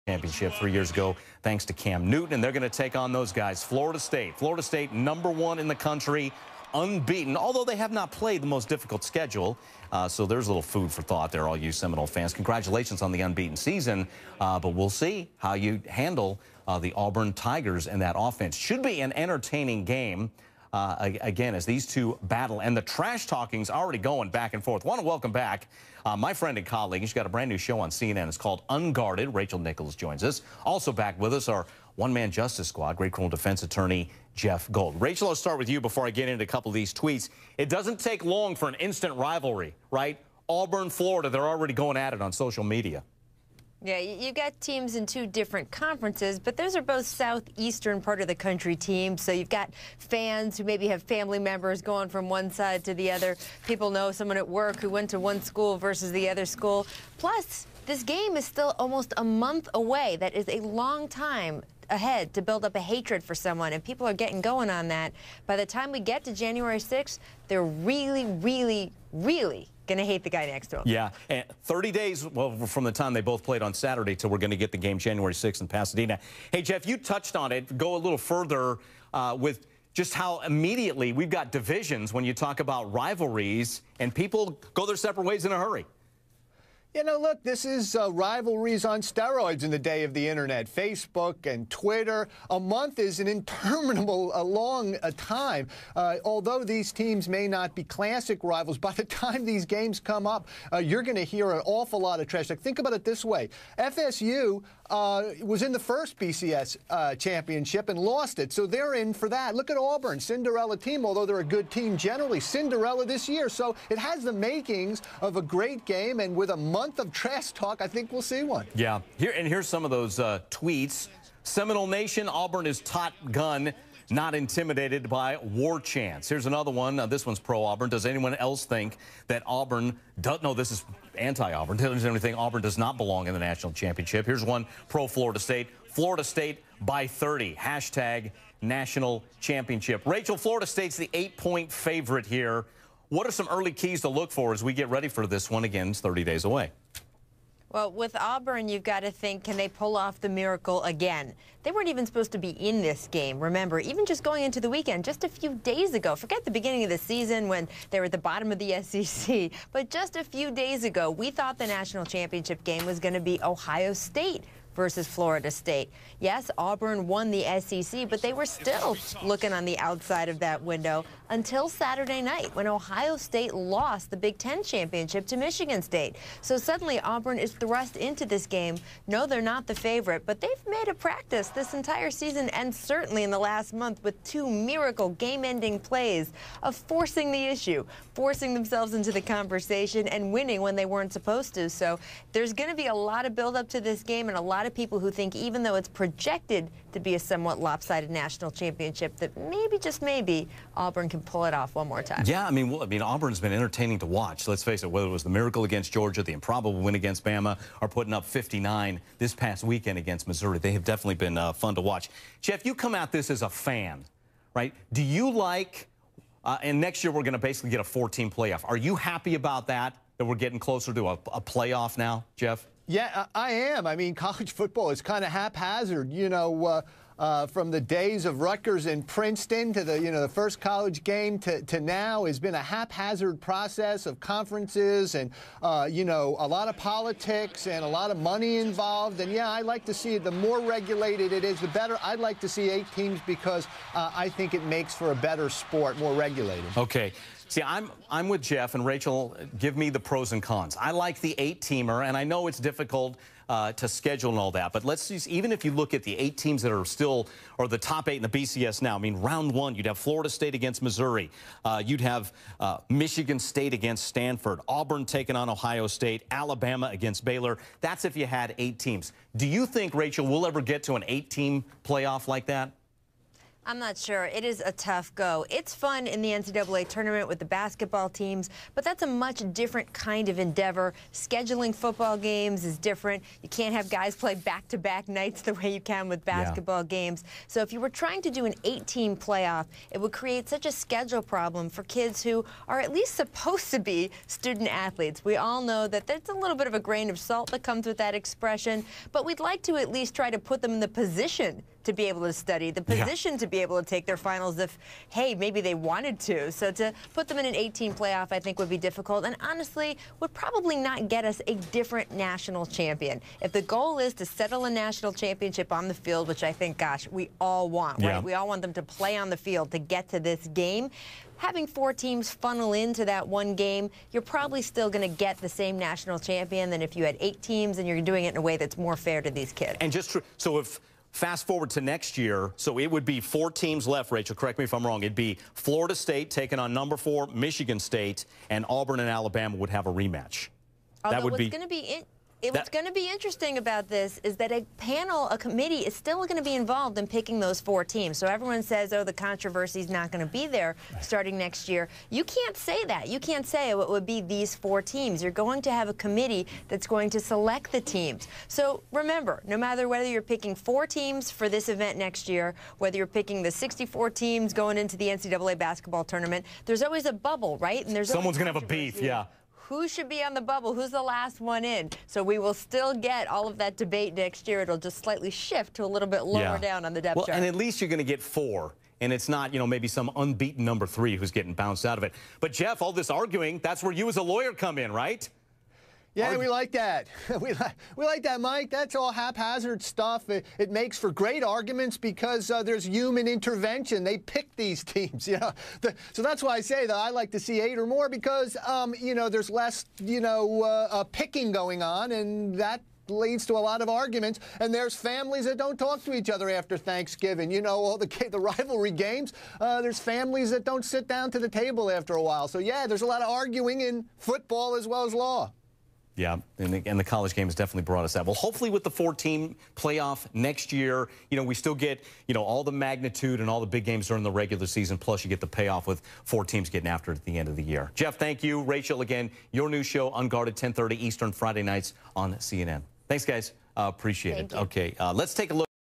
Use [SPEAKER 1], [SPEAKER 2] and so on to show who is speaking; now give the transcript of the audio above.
[SPEAKER 1] championship 3 years ago, thanks to Cam Newton, and they're going to take on those guys. Florida State, #1 in the country, unbeaten, although they have not played the most difficult schedule. So there's a little food for thought there, all you Seminole fans. Congratulations on the unbeaten season, but we'll see how you handle the Auburn Tigers and that offense. Should be an entertaining game. Again, as these two battle, and the trash talking's already going back and forth. Want to welcome back my friend and colleague. She's got a brand new show on CNN. It's called Unguarded. Rachel Nichols joins us. Also back with us, our one-man justice squad, great criminal defense attorney Jeff Gold. Rachel, I'll start with you before I get into a couple of these tweets. It doesn't take long for an instant rivalry, right? Auburn, Florida, they're already going at it on social media.
[SPEAKER 2] Yeah, you got teams in two different conferences, but those are both southeastern part of the country teams. So you've got fans who maybe have family members going from one side to the other. People know someone at work who went to one school versus the other school. Plus, this game is still almost a month away. That is a long time ahead to build up a hatred for someone, and people are getting going on that. By the time we get to January 6th, they're really, really, really going to hate the guy next to him.
[SPEAKER 1] Yeah, and 30 days, well, from the time they both played on Saturday till we're going to get the game January 6th in Pasadena. Hey, Jeff, you touched on it. Go a little further with just how immediately we've got divisions when you talk about rivalries, and people go their separate ways in a hurry.
[SPEAKER 3] You know, look, this is rivalries on steroids in the day of the internet. Facebook and Twitter. A month is an interminable, long time. Although these teams may not be classic rivals, by the time these games come up, you're going to hear an awful lot of trash. Like, think about it this way. FSU was in the first BCS championship and lost it, so they're in for that. Look at Auburn, Cinderella team, although they're a good team generally. Cinderella this year, so it has the makings of a great game, and with a month of trash talk, I think we'll see one.
[SPEAKER 1] Yeah, here's some of those tweets. Seminole Nation, Auburn is Top Gun, not intimidated by war chants. Here's another one. This one's pro-Auburn. Does anyone else think that Auburn does? No, this is anti-Auburn. Does anyone think Auburn does not belong in the national championship? Here's one pro-Florida State. Florida State by 30. Hashtag national championship. Rachel, Florida State's the 8-point favorite here. What are some early keys to look for as we get ready for this one? Again, it's 30 days away.
[SPEAKER 2] Well, with Auburn, you've got to think, can they pull off the miracle again? They weren't even supposed to be in this game. Remember, even just going into the weekend, just a few days ago, forget the beginning of the season when they were at the bottom of the SEC, but just a few days ago, we thought the national championship game was going to be Ohio State versus Florida State. Yes, Auburn won the SEC, but they were still looking on the outside of that window until Saturday night when Ohio State lost the Big Ten championship to Michigan State. So suddenly Auburn is thrust into this game. No, they're not the favorite, but they've made a practice this entire season and certainly in the last month with two miracle game-ending plays of forcing the issue, forcing themselves into the conversation and winning when they weren't supposed to. So there's going to be a lot of build-up to this game and a lot of people who think even though it's projected to be a somewhat lopsided national championship, that maybe, just maybe, Auburn can pull it off one more time.
[SPEAKER 1] Yeah, I mean, Auburn's been entertaining to watch. Let's face it, whether it was the miracle against Georgia, the improbable win against Bama, or putting up 59 this past weekend against Missouri, they have definitely been fun to watch. Jeff, you come at this as a fan, right? Do you like, and next year we're going to basically get a 14 playoff. Are you happy about that we're getting closer to a playoff now, Jeff?
[SPEAKER 3] Yeah, I am. I mean, college football is kind of haphazard, you know, from the days of Rutgers and Princeton to the first college game to now has been a haphazard process of conferences and, a lot of politics and a lot of money involved. And, yeah, I like to see it. The more regulated it is, the better. I'd like to see 8 teams because I think it makes for a better sport, more regulated.
[SPEAKER 1] Okay. See, I'm with Jeff, and Rachel, give me the pros and cons. I like the 8-teamer, and I know it's difficult to schedule and all that, but let's just, even if you look at the 8 teams that are still, or the top 8 in the BCS now, I mean, round 1, you'd have Florida State against Missouri. You'd have Michigan State against Stanford, Auburn taking on Ohio State, Alabama against Baylor. That's if you had 8 teams. Do you think, Rachel, we'll ever get to an 8-team playoff like that?
[SPEAKER 2] I'm not sure. It is a tough go. It's fun in the NCAA tournament with the basketball teams, but that's a much different kind of endeavor. Scheduling football games is different. You can't have guys play back-to-back nights the way you can with basketball games. So if you were trying to do an 8-team playoff, it would create such a schedule problem for kids who are at least supposed to be student athletes. We all know that there's a little bit of a grain of salt that comes with that expression, but we'd like to at least try to put them in the position to be able to study, the position to be able to take their finals if, hey, maybe they wanted to. So to put them in an 18 playoff, I think would be difficult, and honestly would probably not get us a different national champion. If the goal is to settle a national championship on the field, which I think, gosh, we all want, right? We all want them to play on the field to get to this game. Having 4 teams funnel into that one game, you're probably still going to get the same national champion than if you had 8 teams and you're doing it in a way that's more fair to these kids.
[SPEAKER 1] And just so if fast forward to next year, so it would be 4 teams left, Rachel, correct me if I'm wrong. It'd be Florida State taking on number 4 Michigan State, and Auburn and Alabama would have a rematch.
[SPEAKER 2] Although
[SPEAKER 1] that would
[SPEAKER 2] what's going to be interesting about this is that a panel, a committee, is still going to be involved in picking those 4 teams. So everyone says, oh, the controversy is not going to be there starting next year. You can't say that. You can't say, oh, it would be these 4 teams. You're going to have a committee that's going to select the teams. So remember, no matter whether you're picking 4 teams for this event next year, whether you're picking the 64 teams going into the NCAA basketball tournament, there's always a bubble, right? And there's
[SPEAKER 1] someone's going to have a beef,
[SPEAKER 2] Who should be on the bubble? Who's the last one in? So we will still get all of that debate next year. It'll just slightly shift to a little bit lower down on the depth chart.
[SPEAKER 1] And at least you're going to get 4. And it's not, maybe some unbeaten number 3 who's getting bounced out of it. But, Jeff, all this arguing, that's where you as a lawyer come in, right?
[SPEAKER 3] Yeah, we like that. we like that, Mike. That's all haphazard stuff. It makes for great arguments because there's human intervention. They pick these teams, so that's why I say that I like to see 8 or more because, there's less, picking going on, and that leads to a lot of arguments, and there's families that don't talk to each other after Thanksgiving. All the rivalry games, there's families that don't sit down to the table after a while. So, yeah, there's a lot of arguing in football as well as law.
[SPEAKER 1] Yeah, and the college game has definitely brought us that. Well, hopefully with the 4-team playoff next year, we still get, all the magnitude and all the big games during the regular season, plus you get the payoff with 4 teams getting after it at the end of the year. Jeff, thank you. Rachel, again, your new show, Unguarded, 10:30 Eastern, Friday nights on CNN. Thanks, guys. Appreciate it. Okay, let's take a look.